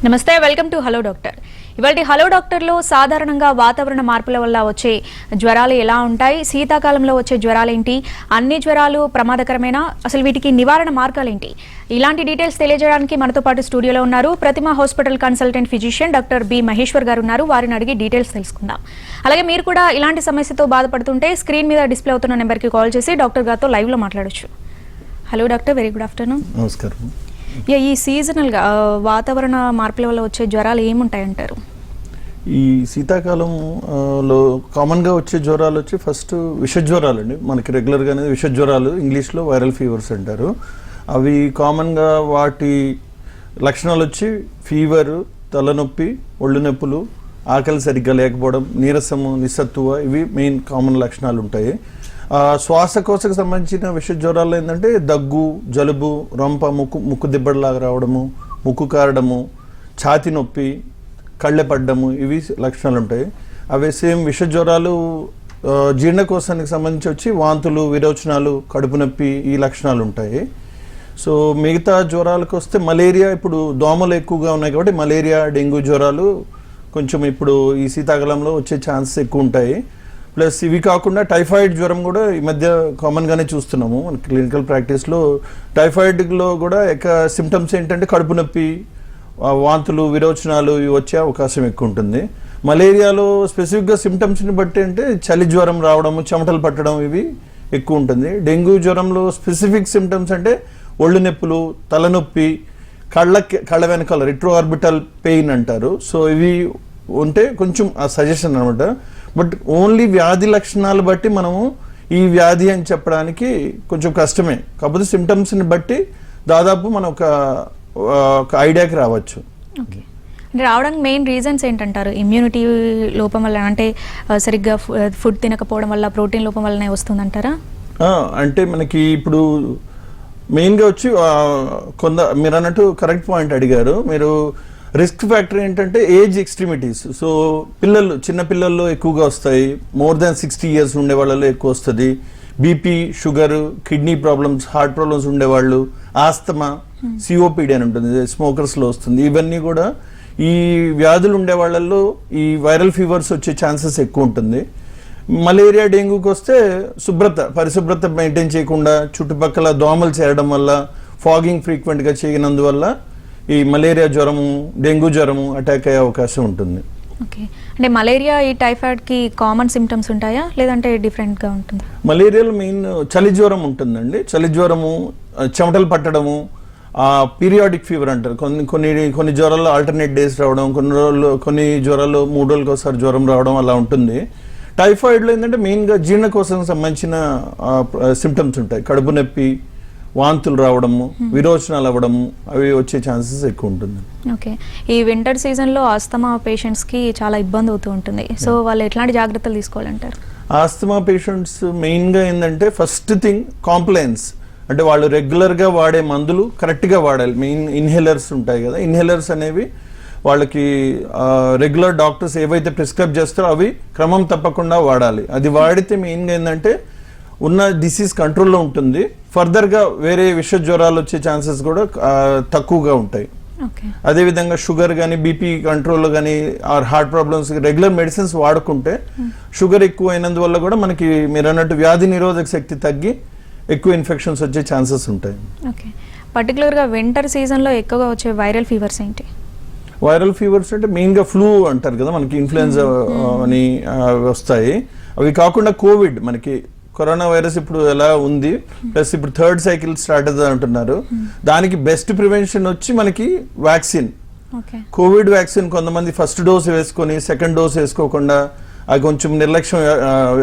నమస్తే, welcome to hello doctor. ఇవాళ hello డాక్టర్లో సాధారణంగా వాతావరణ మార్పుల వల్ల వచ్చే జ్వరాలు ఎలా ఉంటాయి, శీతాకాలంలో వచ్చే జ్వరాలు ఏంటి, అన్ని జ్వరాలు ప్రమాదకరమేనా, అసలు వీటికి నివారణ మార్గాలు ఏంటి, ఇలాంటి డీటెయిల్స్ తెలియజేయడానికి మనతో పాటు స్టూడియోలో ఉన్నారు Pratima hospital consultant physician doctor B Maheshwar గారు ఉన్నారు. వారిని అడిగి డీటెయిల్స్ తెలుసుకుందాం. అలాగే మీరు కూడా ఇలాంటి సమస్యతో బాధపడుతుంటే స్క్రీన్ మీద డిస్ప్లే అవుతున్న నెంబర్కి కాల్ చేసి డాక్టర్ గారితో లైవ్లో మాట్లాడొచ్చు. Hello doctor, very good afternoon. నమస్కారం. ఈ సీజనల్గా వాతావరణ మార్పుల వల్ల వచ్చే జ్వరాలు ఏముంటాయంటారు? ఈ శీతాకాలంలో కామన్గా వచ్చే జ్వరాలు వచ్చి ఫస్ట్ విష జ్వరాలు అండి. మనకి రెగ్యులర్గానే విష జ్వరాలు, ఇంగ్లీష్లో వైరల్ ఫీవర్స్ అంటారు. అవి కామన్గా వాటి లక్షణాలు వచ్చి ఫీవరు, తలనొప్పి, ఒళ్ళు నొప్పులు, ఆకలి సరిగ్గా లేకపోవడం, నీరసము, నిస్సత్తువ, ఇవి మెయిన్ కామన్ లక్షణాలు ఉంటాయి. శ్వాసకోశకు సంబంధించిన విష జ్వరాలు ఏంటంటే దగ్గు, జలుబు, రొంప, ముక్కు దిబ్బడిలాగా రావడము, ముక్కు కారడము, ఛాతి నొప్పి, కళ్ళె పడ్డము, ఇవి లక్షణాలు ఉంటాయి. అవి సేమ్ విష జ్వరాలు జీర్ణకోశానికి సంబంధించి వచ్చి వాంతులు, విరోచనాలు, కడుపు నొప్పి, ఈ లక్షణాలు ఉంటాయి. సో మిగతా జ్వరాలకు వస్తే మలేరియా, ఇప్పుడు దోమలు ఎక్కువగా ఉన్నాయి కాబట్టి మలేరియా, డెంగ్యూ జ్వరాలు కొంచెం ఇప్పుడు ఈ శీతాకాలంలో వచ్చే ఛాన్సెస్ ఎక్కువ ఉంటాయి. ప్లస్ ఇవి కాకుండా టైఫాయిడ్ జ్వరం కూడా ఈ మధ్య కామన్గానే చూస్తున్నాము మన క్లినికల్ ప్రాక్టీస్లో. టైఫాయిడ్లో కూడా సిమ్టమ్స్ ఏంటంటే కడుపు నొప్పి, వాంతులు, విరోచనాలు, ఇవి వచ్చే అవకాశం ఎక్కువ ఉంటుంది. మలేరియాలో స్పెసిఫిక్గా సిమ్టమ్స్ని బట్టి అంటే చలి జ్వరం రావడము, చెమటలు పట్టడం, ఇవి ఎక్కువ ఉంటుంది. డెంగ్యూ జ్వరంలో స్పెసిఫిక్ సిమ్టమ్స్ అంటే ఒళ్ళు నొప్పులు, తలనొప్పి, కళ్ళ వెనకాల రిట్రో ఆర్బిటల్ పెయిన్ అంటారు. సో ఇవి ఉంటే కొంచెం ఆ సజెషన్ అనమాట. బట్ ఓన్లీ వ్యాధి లక్షణాలు బట్టి మనము ఈ వ్యాధి అని చెప్పడానికి కొంచెం కష్టమే. కాకపోతే సిమ్టమ్స్ని బట్టి దాదాపు మనం ఒక ఐడియాకి రావచ్చు. ఓకే, అంటే రావడానికి మెయిన్ రీజన్స్ ఏంటంటారు? ఇమ్యూనిటీ లోపం వల్ల, అంటే సరిగ్గా ఫుడ్ తినకపోవడం వల్ల, ప్రోటీన్ లోపం వల్లనే వస్తుందంటారా? అంటే మనకి ఇప్పుడు మెయిన్గా వచ్చి మీరు అన్నట్టు కరెక్ట్ పాయింట్ అడిగారు మీరు. రిస్క్ ఫ్యాక్టర్ ఏంటంటే ఏజ్ ఎక్స్ట్రీమిటీస్. సో చిన్న పిల్లల్లో ఎక్కువగా వస్తాయి, మోర్ దాన్ 60 years ఉండే వాళ్ళలో ఎక్కువ వస్తుంది. BP, sugar, kidney problems, heart problems ఉండేవాళ్ళు, ఆస్తమా, సిఓపిడి అని ఉంటుంది, స్మోకర్స్లో వస్తుంది. ఇవన్నీ కూడా ఈ వ్యాధులు ఉండే వాళ్ళల్లో ఈ వైరల్ ఫీవర్స్ వచ్చే ఛాన్సెస్ ఎక్కువ ఉంటుంది. మలేరియా, డెంగ్యూకి వస్తే పరిశుభ్రత మెయింటైన్ చేయకుండా, చుట్టుపక్కల దోమలు చేరడం వల్ల, ఫాగింగ్ ఫ్రీక్వెంట్గా చేయనందువల్ల ఈ మలేరియా జ్వరము, డెంగ్యూ జ్వరము అటాక్ అయ్యే అవకాశం ఉంటుంది. ఓకే, అంటే మలేరియా, ఈ టైఫాయిడ్కి కామన్ సిమ్టమ్స్ ఉంటాయా లేదంటే డిఫరెంట్గా ఉంటుందా? మలేరియాలో మెయిన్ చలి జ్వరం ఉంటుందండి. చలి జ్వరము, చెమటలు పట్టడము, పీరియాడిక్ ఫీవర్ అంటారు. కొన్ని జ్వరాల్లో ఆల్టర్నేట్ డేస్ రావడం, కొన్ని జ్వరాల్లో 3 రోజులకు ఒకసారి జ్వరం రావడం అలా ఉంటుంది. టైఫాయిడ్లో ఏంటంటే మెయిన్గా జీర్ణకోశం సంబంధించిన సిమ్టమ్స్ ఉంటాయి. కడుపు నొప్పి, వాంతులు రావడము, విరోచనాలు అవ్వడము, అవి వచ్చే ఛాన్సెస్ ఎక్కువ ఉంటుంది. ఓకే, ఈ వింటర్ సీజన్లో ఆస్తమా పేషెంట్స్కి చాలా ఇబ్బంది అవుతూ ఉంటుంది. సో వాళ్ళు ఎట్లాంటి జాగ్రత్తలు తీసుకోవాలంటారు? ఆస్తమా పేషెంట్స్ మెయిన్గా ఏంటంటే ఫస్ట్ థింగ్ కాంప్లైన్స్, అంటే వాళ్ళు రెగ్యులర్గా వాడే మందులు కరెక్ట్గా వాడాలి. మెయిన్ ఇన్హేలర్స్ ఉంటాయి కదా, ఇన్హేలర్స్ అనేవి వాళ్ళకి రెగ్యులర్ డాక్టర్స్ ఏవైతే ప్రిస్క్రైబ్ చేస్తారో అవి క్రమం తప్పకుండా వాడాలి. అది వాడితే మెయిన్గా ఏంటంటే ఉన్న డిసీజ్ కంట్రోల్లో ఉంటుంది. ఫర్దర్గా వేరే విష జ్వరాలు వచ్చే ఛాన్సెస్ కూడా తక్కువగా ఉంటాయి. అదేవిధంగా షుగర్ కానీ, బీపీ కంట్రోల్లో కానీ, or heart problems regular medicines వాడుకుంటే షుగర్ ఎక్కువ అయినందువల్ల కూడా మనకి మీరు అన్నట్టు వ్యాధి నిరోధక శక్తి తగ్గి ఎక్కువ ఇన్ఫెక్షన్స్ వచ్చే ఛాన్సెస్ ఉంటాయి. ఓకే, పర్టికులర్గా వింటర్ సీజన్లో ఎక్కువగా వచ్చే వైరల్ ఫీవర్స్ ఏంటి? వైరల్ ఫీవర్స్ అంటే మెయిన్గా ఫ్లూ అంటారు కదా, మనకి ఇన్ఫ్లుయెన్జా అని వస్తాయి. అవి కాకుండా కోవిడ్, మనకి కరోనా వైరస్ ఇప్పుడు ఎలా ఉంది, ప్లస్ ఇప్పుడు 3rd cycle స్టార్ట్ అవుతుంది అంటున్నారు. దానికి బెస్ట్ ప్రివెన్షన్ వచ్చి మనకి వ్యాక్సిన్. కోవిడ్ వ్యాక్సిన్ కొంతమంది ఫస్ట్ డోస్ వేసుకొని సెకండ్ డోస్ వేసుకోకుండా అది కొంచెం నిర్లక్ష్యం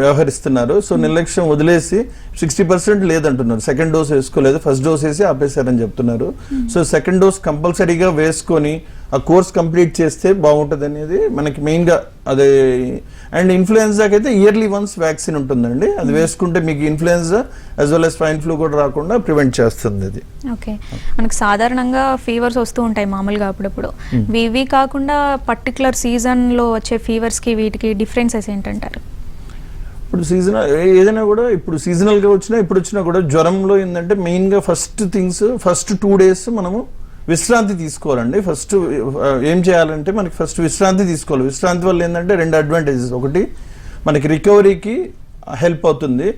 వ్యవహరిస్తున్నారు. సో నిర్లక్ష్యం వదిలేసి 60% లేదంటున్నారు. సెకండ్ డోస్ వేసుకోలేదు, ఫస్ట్ డోస్ వేసి ఆపేశారని చెప్తున్నారు. సో సెకండ్ డోస్ కంపల్సరీగా వేసుకొని ఆ కోర్స్ కంప్లీట్ చేస్తే బాగుంటుంది అనేది మనకి మెయిన్గా అదే. అండ్ ఇన్ఫ్లుయెన్జాకి అయితే ఇయర్లీ వన్స్ వ్యాక్సిన్ ఉంటుందండి. అది వేసుకుంటే మీకు influenza as well as swine flu కూడా రాకుండా ప్రివెంట్ చేస్తుంది అది. ఓకే, మనకు సాధారణంగా ఫీవర్స్ వస్తూ ఉంటాయి మామూలుగా అప్పుడప్పుడు. ఇవి కాకుండా పర్టికులర్ సీజన్లో వచ్చే ఫీవర్స్కి వీటికి డిఫరెన్సెస్ ఏంటంటారు? ఇప్పుడు ఏదైనా కూడా ఇప్పుడు సీజనల్గా ఇప్పుడు వచ్చినా కూడా జ్వరంలో ఏంటంటే మెయిన్గా ఫస్ట్ 2 days మనము విశ్రాంతి తీసుకోవాలండి. ఫస్ట్ ఏం చేయాలంటే మనకి ఫస్ట్ విశ్రాంతి తీసుకోవాలి. విశ్రాంతి వల్ల ఏంటంటే 2 అడ్వాంటేజెస్. ఒకటి మనకి రికవరీకి హెల్ప్ అవుతుంది.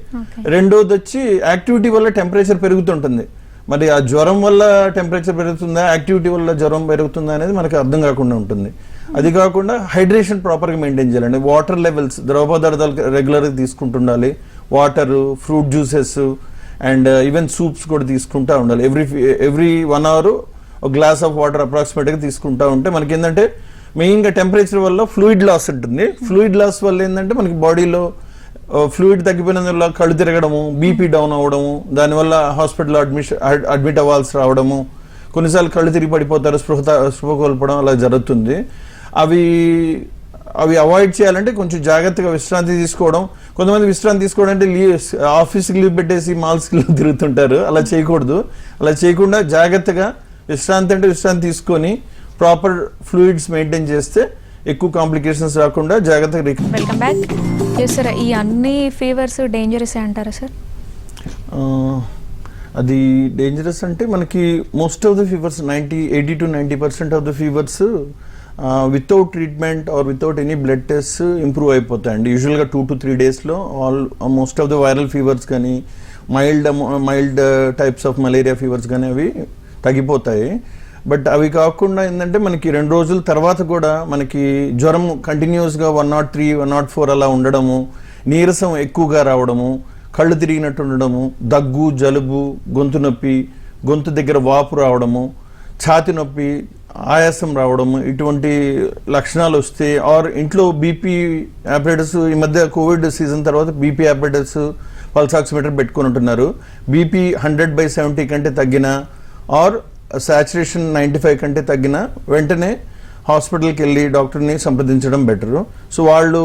రెండోది వచ్చి యాక్టివిటీ వల్ల టెంపరేచర్ పెరుగుతుంటుంది. మరి ఆ జ్వరం వల్ల టెంపరేచర్ పెరుగుతుందా, యాక్టివిటీ వల్ల జ్వరం పెరుగుతుందా అనేది మనకి అర్థం కాకుండా ఉంటుంది. అది కాకుండా హైడ్రేషన్ ప్రాపర్గా మెయింటైన్ చేయాలండి. వాటర్ లెవెల్స్, ద్రవ పదార్థాలు రెగ్యులర్గా తీసుకుంటుండాలి. Water, fruit juices and even soups కూడా తీసుకుంటూ ఉండాలి. ఎవ్రీ 1 hour ఒక గ్లాస్ ఆఫ్ వాటర్ అప్రాక్సిమేట్గా తీసుకుంటూ ఉంటే మనకి ఏంటంటే మెయిన్గా టెంపరేచర్ వల్ల ఫ్లూయిడ్ లాస్ ఉంటుంది. ఫ్లూయిడ్ లాస్ వల్ల ఏంటంటే మనకి బాడీలో ఫ్లూయిడ్ తగ్గిపోయినందువల్ల కళ్ళు తిరగడము, బీపీ డౌన్ అవ్వడము, దానివల్ల హాస్పిటల్లో అడ్మిట్ అవ్వాల్సి రావడము, కొన్నిసార్లు కళ్ళు తిరిగి పడిపోతారు, స్పృహ కోల్పోవడం అలా జరుగుతుంది. అవి అవాయిడ్ చేయాలంటే కొంచెం జాగ్రత్తగా విశ్రాంతి తీసుకోవడం. కొంతమంది విశ్రాంతి తీసుకోవడం అంటే ఆఫీస్కి లీవ్ పెట్టేసి మాల్స్కి తిరుగుతుంటారు. అలా చేయకూడదు. అలా చేయకుండా జాగ్రత్తగా విశ్రాంతి తీసుకొని ప్రాపర్ ఫ్లూయిడ్స్ మెయింటైన్ చేస్తే ఎక్కువ కాంప్లికేషన్స్ రాకుండా జాగ్రత్తగా. Welcome back. సార్, ఈ అన్ని ఫీవర్స్ డేంజరస్ అంటారా సార్? అది డేంజరస్ అంటే మనకి most of the fevers 80 to 90% of the fevers without treatment or without any blood test improve అయిపోతాయండి. యూజువల్గా 2 to 3 daysలో most of the viral fevers కానీ mild types of malaria fevers కానీ అవి తగ్గిపోతాయి. బట్ అవి కాకుండా ఏంటంటే మనకి 2 రోజుల తర్వాత కూడా మనకి జ్వరం కంటిన్యూస్గా 103, 104 అలా ఉండడము, నీరసం ఎక్కువగా రావడము, కళ్ళు తిరిగినట్టు ఉండడము, దగ్గు, జలుబు, గొంతు నొప్పి, గొంతు దగ్గర వాపు రావడము, ఛాతి నొప్పి, ఆయాసం రావడము, ఇటువంటి లక్షణాలు వస్తే ఆర్ ఇంట్లో బీపీ ఆపరేటర్స్ ఈ మధ్య కోవిడ్ సీజన్ తర్వాత బీపీ ఆపరేటర్స్ పల్స్ ఆక్సిమీటర్ పెట్టుకుని ఉంటున్నారు. బీపీ 100/70 కంటే తగ్గిన ఆర్ సాచురేషన్ 95 కంటే తగ్గిన వెంటనే హాస్పిటల్కి వెళ్ళి డాక్టర్ని సంప్రదించడం బెటరు. సో వాళ్ళు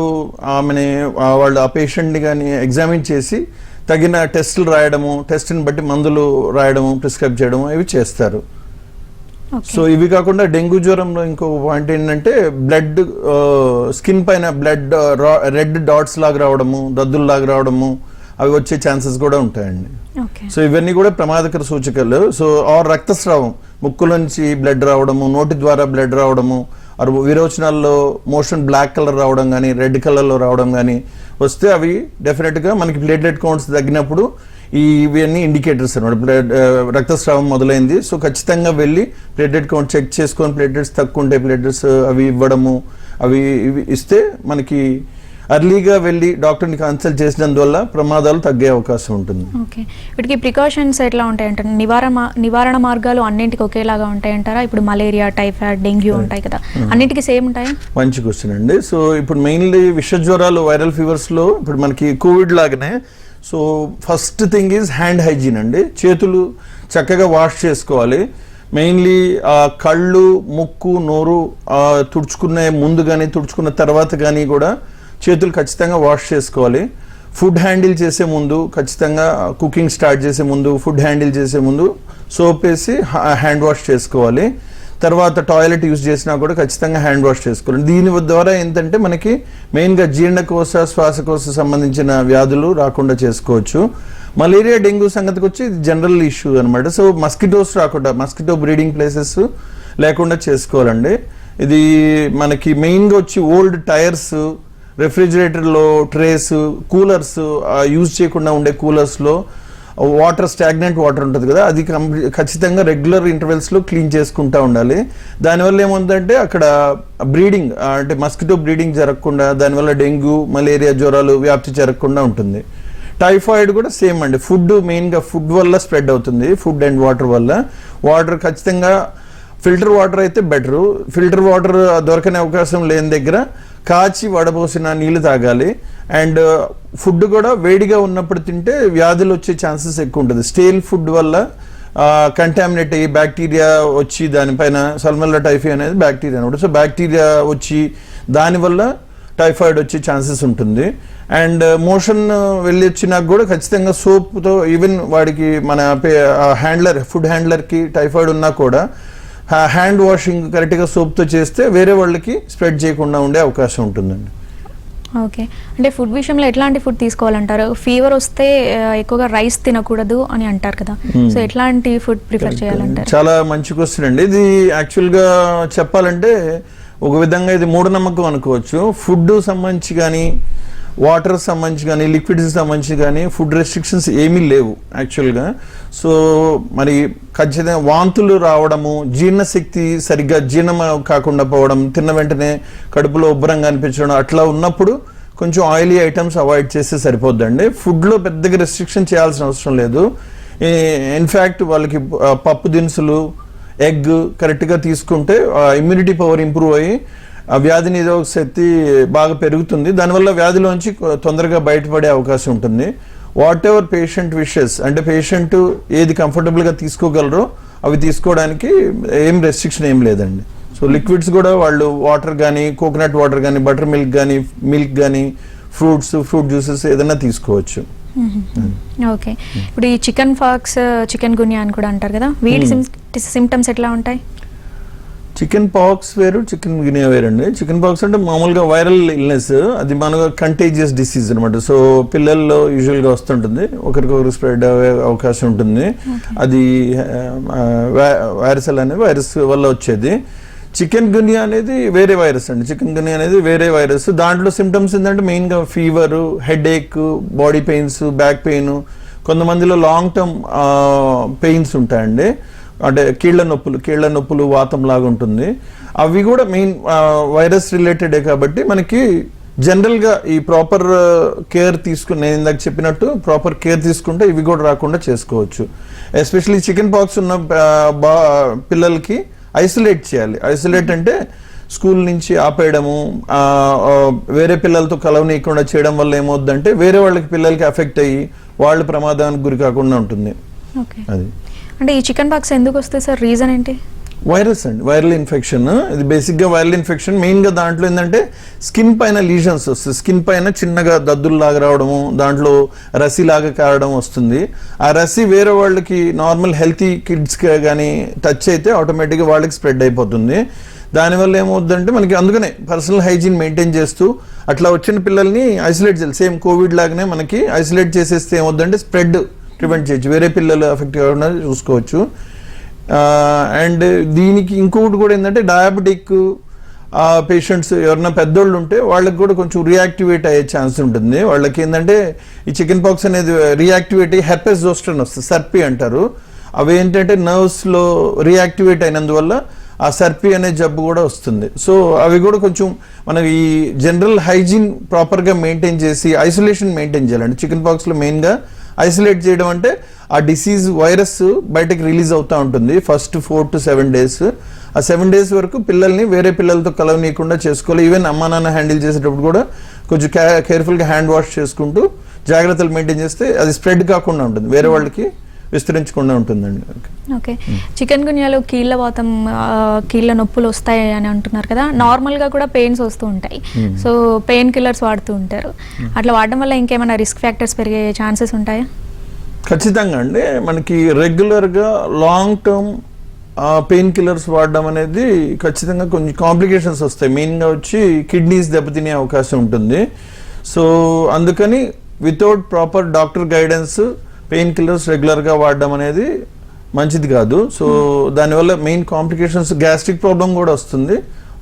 ఆ పేషెంట్ని కానీ ఎగ్జామిన్ చేసి తగిన టెస్టులు రాయడము, టెస్ట్ని బట్టి మందులు రాయడము, ప్రిస్క్రైబ్ చేయడము ఇవి చేస్తారు. సో ఇవి కాకుండా డెంగ్యూ జ్వరంలో ఇంకో పాయింట్ ఏంటంటే బ్లడ్ స్కిన్ పైన బ్లడ్ రెడ్ డాట్స్ లాగా రావడము, దద్దుల్లాగా రావడము అవి వచ్చే ఛాన్సెస్ కూడా ఉంటాయండి. సో ఇవన్నీ కూడా ప్రమాదకర సూచికలు. సో రక్తస్రావం, ముక్కులోంచి బ్లడ్ రావడము, నోటి ద్వారా బ్లడ్ రావడము, విరోచనాల్లో మోషన్ బ్లాక్ కలర్ రావడం కానీ రెడ్ కలర్లో రావడం కానీ వస్తే అవి డెఫినెట్గా మనకి ప్లేట్లెట్ కౌంట్స్ తగ్గినప్పుడు ఇవన్నీ ఇండికేటర్స్ అనమాట. రక్తస్రావం మొదలైంది. సో ఖచ్చితంగా వెళ్ళి ప్లేట్లెట్ కౌంట్ చెక్ చేసుకొని ప్లేట్లెట్స్ తక్కువ ఉంటే ప్లేట్లెట్స్ అవి ఇవ్వడము, అవి ఇస్తే మనకి అర్లీగా వెళ్ళి డాక్టర్ని కన్సల్ట్ చేసినందువల్ల ప్రమాదాలు తగ్గే అవకాశం ఉంటుంది. ఓకే, వీటికి ప్రికాషన్స్ ఎట్లా ఉంటాయంటారు? నివారణ మార్గాలు అన్నింటికి ఒకేలాగా ఉంటాయంటారా? ఇప్పుడు మలేరియా, టైఫాయిడ్, డెంగ్యూ ఉంటాయి కదా, అన్నింటికి సేమ్ ఉంటాయా? మంచి క్వశ్చన్ అండి. సో ఇప్పుడు మెయిన్లీ విష జ్వరాలు, వైరల్ ఫీవర్స్లో ఇప్పుడు మనకి కోవిడ్ లాగానే so first thing is hand hygiene అండి. చేతులు చక్కగా వాష్ చేసుకోవాలి. మెయిన్లీ కళ్ళు, ముక్కు, నోరు తుడుచుకునే ముందు కానీ తుడుచుకున్న తర్వాత కానీ కూడా చేతులు ఖచ్చితంగా వాష్ చేసుకోవాలి. ఫుడ్ హ్యాండిల్ చేసే ముందు ఖచ్చితంగా, కుకింగ్ స్టార్ట్ చేసే ముందు, ఫుడ్ హ్యాండిల్ చేసే ముందు సోప్ వేసి హ్యాండ్ వాష్ చేసుకోవాలి. తర్వాత టాయిలెట్ యూజ్ చేసినా కూడా ఖచ్చితంగా హ్యాండ్ వాష్ చేసుకోవాలి. దీని ద్వారా ఏంటంటే మనకి మెయిన్గా జీర్ణకోశ, శ్వాసకోశ సంబంధించిన వ్యాధులు రాకుండా చేసుకోవచ్చు. మలేరియా, డెంగ్యూ సంగతికి వచ్చి ఇది జనరల్ ఇష్యూ అనమాట. సో మస్కిటోస్ రాకుండా, మస్కిటో బ్రీడింగ్ ప్లేసెస్ లేకుండా చేసుకోవాలండి. ఇది మనకి మెయిన్గా వచ్చి ఓల్డ్ టైర్స్, రెఫ్రిజిరేటర్లో ట్రేస్, కూలర్స్ యూజ్ చేయకుండా ఉండే కూలర్స్లో వాటర్, స్టాగ్నెంట్ వాటర్ ఉంటుంది కదా, అది ఖచ్చితంగా రెగ్యులర్ ఇంటర్వెల్స్లో క్లీన్ చేసుకుంటూ ఉండాలి. దానివల్ల ఏముందంటే అక్కడ బ్రీడింగ్ అంటే మస్కిటో బ్రీడింగ్ జరగకుండా, దానివల్ల డెంగ్యూ, మలేరియా జ్వరాలు వ్యాప్తి జరగకుండా ఉంటుంది. టైఫాయిడ్ కూడా సేమ్ అండి. ఫుడ్, మెయిన్గా ఫుడ్ వల్ల స్ప్రెడ్ అవుతుంది. ఫుడ్ అండ్ వాటర్ వల్ల. వాటర్ ఖచ్చితంగా ఫిల్టర్ వాటర్ అయితే బెటరు. ఫిల్టర్ వాటర్ దొరకని అవకాశం లేని దగ్గర కాచి వడబోసిన నీళ్ళు తాగాలి. అండ్ ఫుడ్ కూడా వేడిగా ఉన్నప్పుడు తింటే వ్యాధులు వచ్చే ఛాన్సెస్ ఎక్కువ ఉంటుంది. స్టేల్ ఫుడ్ వల్ల కంటామినేట్ అయ్యి బ్యాక్టీరియా వచ్చి దానిపైన సల్మోనెల్లా టైఫీ అనేది బ్యాక్టీరియా అనమాట. సో బ్యాక్టీరియా వచ్చి దానివల్ల టైఫాయిడ్ వచ్చే ఛాన్సెస్ ఉంటుంది. అండ్ మోషన్ వెళ్ళి వచ్చినాక కూడా ఖచ్చితంగా సోప్తో, ఈవెన్ వాడికి మన హ్యాండ్లర్, ఫుడ్ హ్యాండ్లర్కి టైఫాయిడ్ ఉన్నా కూడా హ్యాండ్ వాషింగ్ కరెక్ట్గా సోప్తో చేస్తే వేరే వాళ్ళకి స్ప్రెడ్ చేయకుండా ఉండే అవకాశం ఉంటుందండి. ఓకే, అంటే ఫుడ్ విషయంలో ఎట్లాంటి ఫుడ్ తీసుకోవాలంటారు? ఫీవర్ వస్తే ఎక్కువగా రైస్ తినకూడదు అని అంటారు కదా, సో ఎట్లాంటి ఫుడ్ ప్రిఫర్ చేయాలంటారు? చాలా మంచి క్వశ్చన్ అండి ఇది. యాక్చువల్గా చెప్పాలంటే ఒక విధంగా ఇది మూఢనమ్మకం అనుకోవచ్చు. ఫుడ్ సంబంధించి కానీ, వాటర్ సంబంధించి కానీ, లిక్విడ్స్ సంబంధించి కానీ ఫుడ్ రెస్ట్రిక్షన్స్ ఏమీ లేవు యాక్చువల్గా. సో మరి ఖచ్చితంగా వాంతులు రావడము, జీర్ణశక్తి సరిగ్గా జీర్ణం కాకుండా పోవడం, తిన్న వెంటనే కడుపులో ఉబ్బరంగా అనిపించడం అట్లా ఉన్నప్పుడు కొంచెం ఆయిలీ ఐటమ్స్ అవాయిడ్ చేస్తే సరిపోద్దండి. ఫుడ్లో పెద్దగా రెస్ట్రిక్షన్ చేయాల్సిన అవసరం లేదు. ఇన్ఫ్యాక్ట్ వాళ్ళకి పప్పు దినుసులు, ఎగ్ కరెక్ట్గా తీసుకుంటే ఇమ్యూనిటీ పవర్ ఇంప్రూవ్ అయ్యి ఆ వ్యాధి నిరోధక శక్తి బాగా పెరుగుతుంది. దానివల్ల వ్యాధిలోంచి తొందరగా బయటపడే అవకాశం ఉంటుంది. వాట్ ఎవర్ పేషెంట్ విషెస్, అంటే పేషెంట్ ఏది కంఫర్టబుల్గా తీసుకోగలరో అవి తీసుకోవడానికి ఏం రెస్ట్రిక్షన్ ఏం లేదండి. సో లిక్విడ్స్ కూడా వాళ్ళు వాటర్ కానీ, కోకోనట్ వాటర్ కానీ, బటర్ మిల్క్ కానీ, ఫ్రూట్స్, ఫ్రూట్ జ్యూసెస్ ఏదైనా తీసుకోవచ్చు. ఓకే, ఇప్పుడు ఈ చికెన్ పాక్స్, చికెన్ గున్యా అని కూడా అంటారు కదా, వీటి సిమ్టమ్స్ ఎట్లా ఉంటాయి? చికెన్ పాక్స్ వేరు, చికెన్ గునియా వేరండి. చికెన్ పాక్స్ అంటే మామూలుగా వైరల్ ఇల్నెస్, అది మనగా కంటేజియస్ డిసీజ్ అనమాట. సో పిల్లల్లో యూజువల్గా వస్తుంటుంది, ఒకరికొకరు స్ప్రెడ్ అయ్యే అవకాశం ఉంటుంది. అది వైరస్ వల్ల వచ్చేది. చికెన్ గునియా అనేది వేరే వైరస్ అండి. చికెన్ గునియా అనేది వేరే వైరస్. దాంట్లో సిమ్టమ్స్ ఏంటంటే మెయిన్గా ఫీవరు, హెడ్ ఏక్, బాడీ పెయిన్స్, బ్యాక్ పెయిన్, కొంతమందిలో లాంగ్ టర్మ్ పెయిన్స్ ఉంటాయండి. అంటే కీళ్ళ నొప్పులు, వాతం లాగా ఉంటుంది. అవి కూడా మెయిన్ వైరస్ రిలేటెడే కాబట్టి మనకి జనరల్గా ఈ ప్రాపర్ కేర్ తీసుకుని, నేను ఇందాక చెప్పినట్టు ప్రాపర్ కేర్ తీసుకుంటే ఇవి కూడా రాకుండా చేసుకోవచ్చు. ఎస్పెషల్లీ చికెన్ పాక్స్ ఉన్న పిల్లలకి ఐసోలేట్ చేయాలి. ఐసోలేట్ అంటే స్కూల్ నుంచి ఆపేయడము, వేరే పిల్లలతో కలవనీయకుండా చేయడం వల్ల ఏమవుతుందంటే వేరే వాళ్ళకి పిల్లలకి ఎఫెక్ట్ అయ్యి వాళ్ళు ప్రమాదానికి గురి కాకుండా ఉంటుంది. అది అంటే ఈ చికెన్ పాక్స్ ఎందుకు వస్తుంది సార్, రీజన్ ఏంటి? వైరస్ అండి, వైరల్ ఇన్ఫెక్షన్. ఇది బేసిక్గా వైరల్ ఇన్ఫెక్షన్. మెయిన్గా దాంట్లో ఏంటంటే స్కిన్ పైన లీజన్స్ వస్తుంది. స్కిన్ పైన చిన్నగా దద్దుల్లాగా రావడము, దాంట్లో రసిలాగా కారడం వస్తుంది. ఆ రసి వేరే వాళ్ళకి, నార్మల్ హెల్తీ కిడ్స్కి కానీ టచ్ అయితే ఆటోమేటిక్గా వాళ్ళకి స్ప్రెడ్ అయిపోతుంది. దానివల్ల ఏమవుతుందంటే మనకి అందుకనే పర్సనల్ హైజీన్ మెయింటైన్ చేస్తూ అట్లా వచ్చిన పిల్లల్ని ఐసోలేట్ చేయాలి. సేమ్ కోవిడ్ లాగానే మనకి ఐసోలేట్ చేసేస్తే ఏమవుతుందంటే స్ప్రెడ్ ప్రివెంట్ చేయొచ్చు, వేరే పిల్లలు ఎఫెక్ట్ కాకుండా చూసుకోవచ్చు. అండ్ దీనికి ఇంకొకటి కూడా ఏంటంటే డయాబెటిక్ పేషెంట్స్ ఎవరైనా పెద్దోళ్ళు ఉంటే వాళ్ళకి కూడా కొంచెం రియాక్టివేట్ అయ్యే ఛాన్స్ ఉంటుంది. వాళ్ళకి ఏంటంటే ఈ చికెన్ పాక్స్ అనేది రియాక్టివేట్ అయ్యి హెర్పెస్ జోస్టర్ అని వస్తుంది, సర్పి అంటారు. అవి ఏంటంటే నర్వ్స్లో రియాక్టివేట్ అయినందువల్ల ఆ సర్పి అనే జబ్బు కూడా వస్తుంది. సో అవి కూడా కొంచెం మనకి ఈ జనరల్ హైజీన్ ప్రాపర్గా మెయింటైన్ చేసి ఐసోలేషన్ మెయింటైన్ చేయాలండి. చికెన్ పాక్స్లో మెయిన్గా ఐసోలేట్ చేయడం అంటే ఆ డిసీజ్ వైరస్ బయటకు రిలీజ్ అవుతూ ఉంటుంది ఫస్ట్ 4 to 7 days. ఆ 7 days వరకు పిల్లల్ని వేరే పిల్లలతో కలవనీయకుండా చేసుకోవాలి. ఈవెన్ అమ్మా నాన్న హ్యాండిల్ చేసేటప్పుడు కూడా కొంచెం కేర్ఫుల్గా హ్యాండ్ వాష్ చేసుకుంటూ జాగ్రత్తలు మెయింటైన్ చేస్తే అది స్ప్రెడ్ కాకుండా ఉంటుంది, వేరే వాళ్ళకి విస్తరించకుండా ఉంటుందండి. ఓకే, చికెన్ గున్యాలో కీళ్ళ వాతం, కీళ్ళ నొప్పులు వస్తాయి అని అంటున్నారు కదా, నార్మల్గా కూడా పెయిన్స్ వస్తూ ఉంటాయి. సో పెయిన్ కిల్లర్స్ వాడుతూ ఉంటారు. అట్లా వాడడం వల్ల ఇంకేమైనా రిస్క్ ఫ్యాక్టర్స్ పెరిగే ఛాన్సెస్ ఉంటాయా? ఖచ్చితంగా అండి. మనకి రెగ్యులర్గా లాంగ్ టర్మ్ పెయిన్ కిల్లర్స్ వాడడం అనేది ఖచ్చితంగా కొంచెం కాంప్లికేషన్స్ వస్తాయి. మెయిన్గా వచ్చి కిడ్నీస్ దెబ్బతినే అవకాశం ఉంటుంది. సో అందుకని without proper doctor guidance pain killers రెగ్యులర్గా వాడడం అనేది మంచిది కాదు. సో దానివల్ల మెయిన్ కాంప్లికేషన్స్ గ్యాస్ట్రిక్ ప్రాబ్లం కూడా వస్తుంది,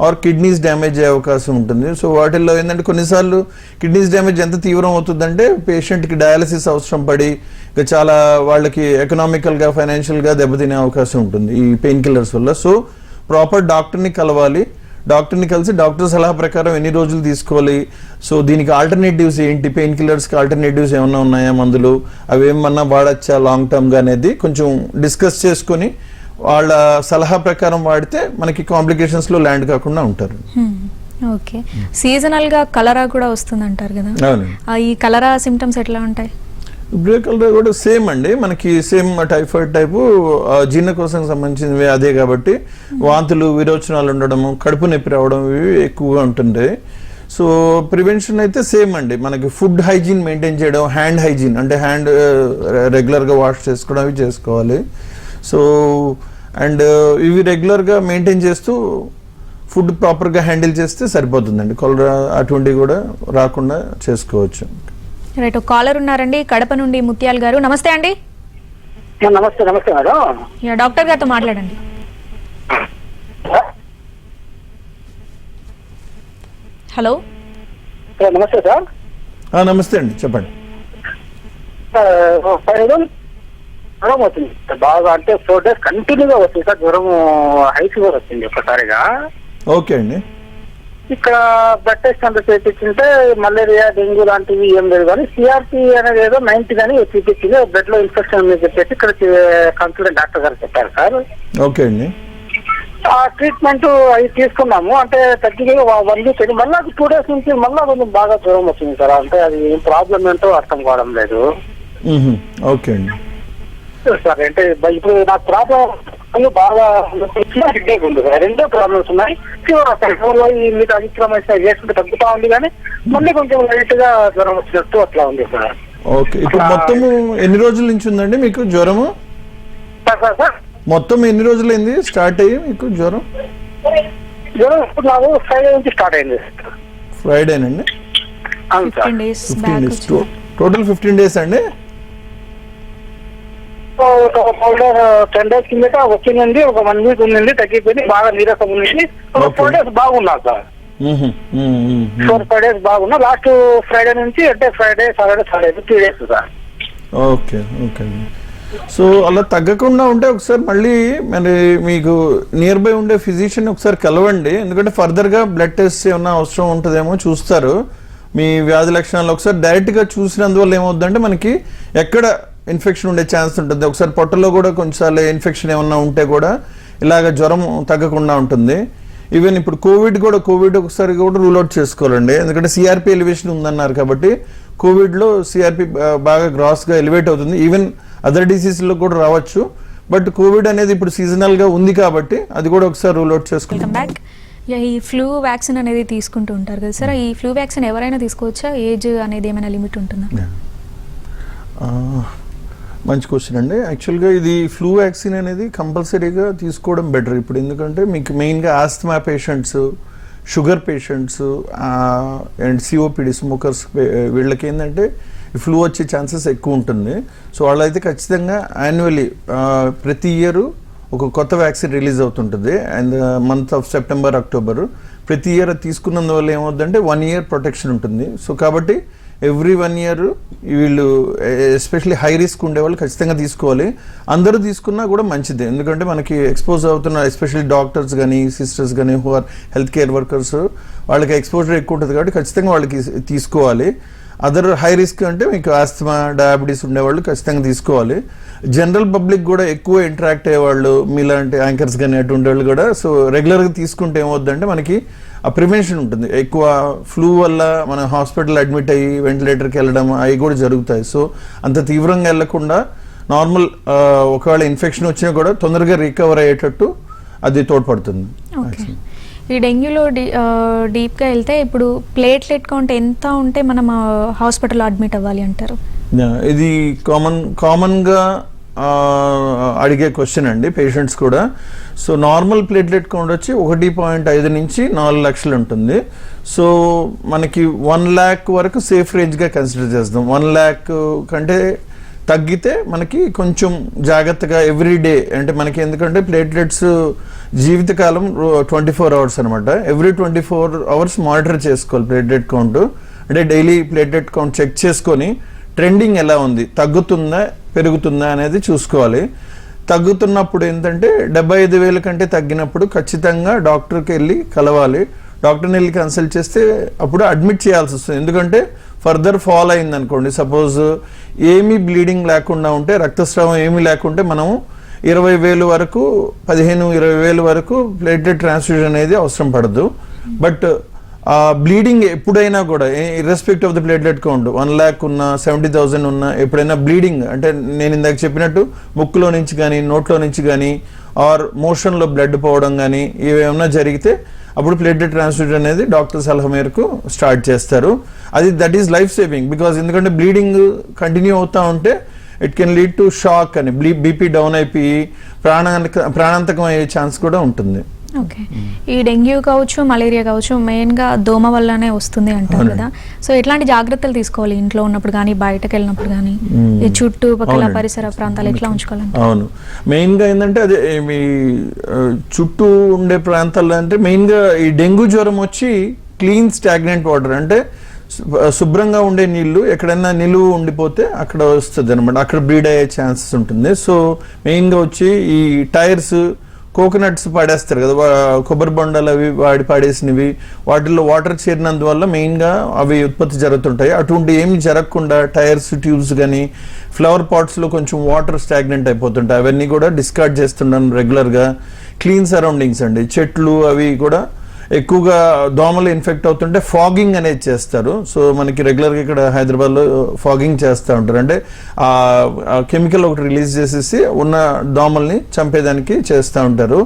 ఆర్ కిడ్నీస్ డ్యామేజ్ అయ్యే అవకాశం ఉంటుంది. సో వాటిల్లో ఏంటంటే కొన్నిసార్లు కిడ్నీస్ డ్యామేజ్ ఎంత తీవ్రం అవుతుందంటే పేషెంట్కి డయాలసిస్ అవసరం పడి ఇంకా చాలా వాళ్ళకి ఎకనామికల్గా, ఫైనాన్షియల్గా దెబ్బతినే అవకాశం ఉంటుంది ఈ పెయిన్ కిల్లర్స్ వల్ల. సో ప్రాపర్ డాక్టర్ని కలవాలి. డాక్టర్ని కలిసి డాక్టర్ సలహా ప్రకారం ఎన్ని రోజులు తీసుకోవాలి, సో దీనికి ఆల్టర్నేటివ్స్ ఏంటి, పెయిన్ కిల్లర్స్కి ఆల్టర్నేటివ్స్ ఏమన్నా ఉన్నాయా, మందులు అవి ఏమన్నా వాడచ్చా లాంగ్ టర్మ్గా అనేది కొంచెం డిస్కస్ చేసుకొని వాళ్ళ సలహా ప్రకారం వాడితే మనకి కాంప్లికేషన్స్లో ల్యాండ్ కాకుండా ఉంటారు. ఓకే, సీజనల్గా కలరా కూడా వస్తుంది అంటారు కదా, ఈ కలరా సిమ్టమ్స్ ఎట్లా ఉంటాయి? బ్రేక్ కలర్ కూడా సేమ్ అండి, మనకి సేమ్ టైఫాయిడ్ టైపు జీర్ణకోశం సంబంధించినవి అదే కాబట్టి వాంతులు, విరోచనాలు ఉండడము, కడుపు నొప్పి రావడం ఇవి ఎక్కువగా ఉంటుంటాయి. సో ప్రివెన్షన్ అయితే సేమ్ అండి, మనకి ఫుడ్ హైజీన్ మెయింటైన్ చేయడం, హ్యాండ్ హైజీన్ అంటే హ్యాండ్ రెగ్యులర్గా వాష్ చేసుకోవడం అవి చేసుకోవాలి. సో అండ్ ఇవి రెగ్యులర్గా మెయింటైన్ చేస్తూ ఫుడ్ ప్రాపర్గా హ్యాండిల్ చేస్తే సరిపోతుందండి. కొలరా అటువంటివి కూడా రాకుండా చేసుకోవచ్చు. రైట్, ఒక కాలర్ ఉన్నారండి కడప నుండి ముత్యాల్ గారు. నమస్తే అండి. నమస్తే నమస్తే మేడం. డాక్టర్ గారితో మాట్లాడండి. హలో, నమస్తే సార్. నమస్తే అండి, చెప్పండి. జ్వరం వచ్చింది బాగా, అంటే 4 days కంటిన్యూగా వచ్చింది సార్. జ్వరం హై ఫీవర్ వచ్చింది ఒక్కసారిగా. ఓకే అండి. ఇక్కడ బ్లడ్ టెస్ట్ అంతా చేయించుంటే మలేరియా డెంగ్యూ లాంటివి ఏం లేదు, కానీ సిఆర్పి అనేది ఏదో 90 కానీ చూపించింది. బ్లడ్ లో ఇన్ఫెక్షన్ ఉంది చెప్పేసి ఇక్కడ కన్సల్టెంట్ డాక్టర్ గారు చెప్పారు సార్. ఓకే అండి. ఆ ట్రీట్మెంట్ అవి తీసుకున్నాము, అంటే తగ్గి 1 week మళ్ళీ 2 days నుంచి మళ్ళీ కొంచెం బాగా జ్వరం వచ్చింది సార్. అంటే అది ఏం ప్రాబ్లం ఏంటో అర్థం కావడం లేదు. ఓకే అండి సార్. అంటే ఇప్పుడు నాకు ప్రాబ్లం బాగా హెడ్ఏక్ ఉంది సార్. 2 ప్రాబ్లమ్స్ ఉన్నాయి. ఫీవర్ వస్తాయి, మీకు అధిక్రమిస్తే వేసుకుంటే తగ్గుతా ఉంది, కానీ మళ్ళీ కొంచెం లైట్ గా జ్వరం వచ్చినట్టు అట్లా ఉంది సార్. ఓకే, ఇప్పుడు మొత్తము ఎన్ని రోజుల నుంచి ఉందండి మీకు జ్వరము? సార్ మొత్తం ఎన్ని రోజులైంది స్టార్ట్ అయ్యి మీకు జ్వరం? జ్వరం ఇప్పుడు నాకు ఫ్రైడే నుంచి స్టార్ట్ అయింది. ఫ్రైడేనండి? అవును సార్. 15 days 15 back days. వచ్చింది. టోటల్ 15 days అండి? 10 days కిందట వచ్చిందండి. ఒక 1 week ఉందండి, తగ్గిపోయింది, బాగా నీరసం ఉంది. ఒక 4 days బాగున్నా సార్. 4-5 days బాగున్నా. లాస్ట్ ఫ్రైడే నుంచి అంటే Friday Saturday Sunday 3 days sir. Okay okay అండి. సో అలా తగ్గకుండా ఉంటే ఒకసారి మళ్ళీ మరి మీకు నియర్ బై ఉండే ఫిజిషియన్ ఒకసారి కలవండి. ఎందుకంటే ఫర్దర్గా బ్లడ్ టెస్ట్ ఏమన్నా అవసరం ఉంటుందేమో చూస్తారు. మీ వ్యాధి లక్షణాలు ఒకసారి డైరెక్ట్గా చూసినందువల్ల ఏమవుతుందంటే మనకి ఎక్కడ ఇన్ఫెక్షన్ ఉండే ఛాన్స్ ఉంటుంది. ఒకసారి పొట్టలో కూడా కొంచెంసార్లు ఇన్ఫెక్షన్ ఏమన్నా ఉంటే కూడా ఇలాగ జ్వరం తగ్గకుండా ఉంటుంది. ఈవెన్ ఇప్పుడు కోవిడ్ ఒకసారి కూడా రూల్ అవుట్ చేసుకోవాలండి. ఎందుకంటే సిఆర్పి ఎలివేషన్ ఉందన్నారు కాబట్టి కోవిడ్లో సిఆర్పి బాగా గ్రాస్గా ఎలివేట్ అవుతుంది. ఈవెన్ అదర్ డిసీజ్లో కూడా రావచ్చు, బట్ కోవిడ్ అనేది ఇప్పుడు సీజనల్గా ఉంది కాబట్టి అది కూడా ఒకసారి రూల్ అవుట్ చేసుకోవాలి. Welcome back. ఈ ఫ్లూ వ్యాక్సిన్ అనేది తీసుకుంటూ ఉంటారు కదా సార్, ఈ ఫ్లూ వ్యాక్సిన్ ఎవరైనా తీసుకోవచ్చా? ఏజ్ అనేది ఏమైనా లిమిట్ ఉంటుందా? మంచి క్వశ్చన్ అండి. యాక్చువల్గా ఇది ఫ్లూ వ్యాక్సిన్ అనేది కంపల్సరీగా తీసుకోవడం బెటర్ ఇప్పుడు. ఎందుకంటే మీకు మెయిన్గా asthma patients, sugar patients and COPD smokers వీళ్ళకి ఏంటంటే ఫ్లూ వచ్చే ఛాన్సెస్ ఎక్కువ ఉంటుంది. సో వాళ్ళైతే ఖచ్చితంగా యాన్యువల్లీ ప్రతి ఇయర్ ఒక కొత్త వ్యాక్సిన్ రిలీజ్ అవుతుంటుంది. And month of September, October ప్రతి ఇయర్ తీసుకున్నందువల్ల ఏమవుతుందంటే 1 year ప్రొటెక్షన్ ఉంటుంది. సో కాబట్టి ఎవ్రీ 1 year వీళ్ళు ఎస్పెషల్లీ హై రిస్క్ ఉండేవాళ్ళు ఖచ్చితంగా తీసుకోవాలి. అందరూ తీసుకున్నా కూడా మంచిదే, ఎందుకంటే మనకి ఎక్స్పోజ్ అవుతున్న ఎస్పెషల్లీ డాక్టర్స్ కానీ సిస్టర్స్ కానీ who are health care workers వాళ్ళకి ఎక్స్పోజర్ ఎక్కువ ఉంటుంది కాబట్టి ఖచ్చితంగా వాళ్ళకి తీసుకోవాలి. అదర్ హై రిస్క్ అంటే మీకు ఆస్తమా, డయాబెటీస్ ఉండేవాళ్ళు ఖచ్చితంగా తీసుకోవాలి. జనరల్ పబ్లిక్ కూడా ఎక్కువ ఇంటరాక్ట్ అయ్యేవాళ్ళు మీలాంటి యాంకర్స్ కానీ అటువంటి వాళ్ళు కూడా సో రెగ్యులర్గా తీసుకుంటే ఏమవుద్దంటే మనకి ఆ ప్రివెన్షన్ ఉంటుంది. ఎక్కువ ఫ్లూ వల్ల మనం హాస్పిటల్ అడ్మిట్ అయ్యి వెంటిలేటర్కి వెళ్ళడం అవి కూడా జరుగుతాయి. సో అంత తీవ్రంగా వెళ్లకుండా నార్మల్ ఒకవేళ ఇన్ఫెక్షన్ వచ్చినా కూడా తొందరగా రికవర్ అయ్యేటట్టు అది తోడ్పడుతుంది. ఈ డెంగ్యూలో డీప్గా వెళ్తే ఇప్పుడు ప్లేట్లెట్ కౌంట్ ఎంత ఉంటే మనం హాస్పిటల్లో అడ్మిట్ అవ్వాలి అంటారు? ఇది కామన్గా అడిగే క్వశ్చన్ అండి పేషెంట్స్ కూడా. సో నార్మల్ ప్లేట్లెట్ కౌంట్ వచ్చి 1.5 నుంచి 4 లక్షలు ఉంటుంది. సో మనకి 1 lakh వరకు సేఫ్ రేంజ్గా కన్సిడర్ చేస్తాం. 1 lakh కంటే తగ్గితే మనకి కొంచెం జాగ్రత్తగా ఎవ్రీడే అంటే మనకి ఎందుకంటే ప్లేట్లెట్స్ జీవితకాలం 24 hours అనమాట. ఎవ్రీ 24 hours మానిటర్ చేసుకోవాలి ప్లేట్లెట్ కౌంట్. అంటే డైలీ ప్లేట్లెట్ కౌంట్ చెక్ చేసుకొని ట్రెండింగ్ ఎలా ఉంది, తగ్గుతుందా పెరుగుతుందా అనేది చూసుకోవాలి. తగ్గుతున్నప్పుడు ఏంటంటే 75,000 కంటే తగ్గినప్పుడు ఖచ్చితంగా డాక్టర్కి వెళ్ళి కలవాలి. డాక్టర్ని వెళ్ళి కన్సల్ట్ చేస్తే అప్పుడు అడ్మిట్ చేయాల్సి వస్తుంది. ఎందుకంటే ఫర్దర్ ఫాల్ అయింది అనుకోండి, సపోజ్ ఏమీ బ్లీడింగ్ లేకుండా ఉంటే, రక్తస్రావం ఏమీ లేకుంటే మనం 20,000 వరకు 15-20,000 వరకు ప్లేట్లెట్ ట్రాన్స్ఫ్యూజన్ అనేది అవసరం పడదు. బట్ బ్లీడింగ్ ఎప్పుడైనా కూడా irrespective of the platelet count 1 lakh ఉన్నా 70,000 ఉన్నా ఎప్పుడైనా బ్లీడింగ్ అంటే నేను ఇందాక చెప్పినట్టు ముక్కులో నుంచి కానీ నోట్లో నుంచి కానీ ఆర్ మోషన్లో బ్లడ్ పోవడం కానీ ఇవేమన్నా జరిగితే అప్పుడు ప్లేట్లెట్ ట్రాన్స్ఫ్యూజన్ అనేది డాక్టర్ సలహా మేరకు స్టార్ట్ చేస్తారు. అది that is life saving. Because ఎందుకంటే బ్లీడింగ్ కంటిన్యూ అవుతూ ఉంటే it can lead to shock అని బీపీ డౌన్ అయిపోయి ప్రాణాంతకం అయ్యే ఛాన్స్ కూడా ఉంటుంది. ఓకే, ఈ డెంగ్యూ కావచ్చు, మలేరియా కావచ్చు, మెయిన్ గా దోమ వల్లనే వస్తుంది అంటారు కదా. సో ఎట్లాంటి జాగ్రత్తలు తీసుకోవాలి ఇంట్లో ఉన్నప్పుడు కానీ, బయటకు వెళ్ళినప్పుడు కానీ, ఈ చుట్టుపక్కల పరిసర ప్రాంతాలు ఎట్లా ఉంచుకోవాలంటే? అవును, మెయిన్ గా ఏంటంటే అదే మీ చుట్టూ ఉండే ప్రాంతాల్లో అంటే మెయిన్ గా ఈ డెంగ్యూ జ్వరం వచ్చి క్లీన్ స్టాగ్నెంట్ వాటర్ అంటే శుభ్రంగా ఉండే నీళ్లు ఎక్కడైనా నిలువ ఉండిపోతే అక్కడ వస్తుంది అనమాట, అక్కడ బ్రీడ్ అయ్యే ఛాన్సెస్ ఉంటుంది. సో మెయిన్గా వచ్చి ఈ టైర్స్, కోకోనట్స్ పాడేస్తారు కదా, కొబ్బరి బొండాలు అవి వాడి పాడేసినవి, వాటిల్లో వాటర్ చేరినందువల్ల మెయిన్గా అవి ఉత్పత్తి జరుగుతుంటాయి. అటువంటి ఏమి జరగకుండా టైర్స్, ట్యూబ్స్ కానీ ఫ్లవర్ పాట్స్లో కొంచెం వాటర్ స్టాగ్నెంట్ అయిపోతుంటాయి, అవన్నీ కూడా డిస్కార్డ్ చేస్తున్నాను రెగ్యులర్గా. క్లీన్ సరౌండింగ్స్ అండి, చెట్లు అవి కూడా ఎక్కువగా దోమలు ఇన్ఫెక్ట్ అవుతుంటే ఫాగింగ్ అనేది చేస్తారు. సో మనకి రెగ్యులర్గా ఇక్కడ హైదరాబాద్లో ఫాగింగ్ చేస్తూ ఉంటారు, అంటే ఆ కెమికల్ ఒకటి రిలీజ్ చేసేసి ఉన్న దోమల్ని చంపేదానికి చేస్తూ ఉంటారు.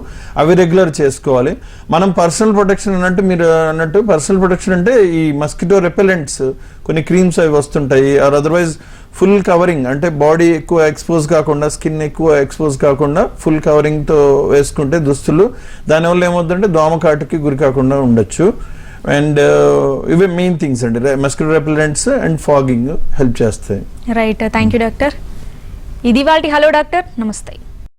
అవి రెగ్యులర్ చేసుకోవాలి. మనం పర్సనల్ ప్రొటెక్షన్ అన్నట్టు, మీరు అన్నట్టు పర్సనల్ ప్రొటెక్షన్ అంటే ఈ మస్కిటో రెపెలెంట్స్ కొన్ని క్రీమ్స్ అవి వస్తుంటాయి, ఆర్ అదర్వైజ్ ఫుల్ కవరింగ్ అంటే బాడీ ఎక్కువ ఎక్స్పోజ్ కాకుండా, స్కిన్ ఎక్కువ ఎక్స్పోజ్ కాకుండా ఫుల్ కవరింగ్తో వేసుకుంటే దుస్తులు, దానివల్ల ఏమవుతుందంటే దోమకాటుకి గురి కాకుండా ఉండొచ్చు. అండ్ ఇవే మెయిన్ థింగ్స్ అండి, mosquito repellents and fogging help చేస్తాయి. Right, thank you doctor. ఇది వాళ్ళ హలో డాక్టర్, నమస్తే.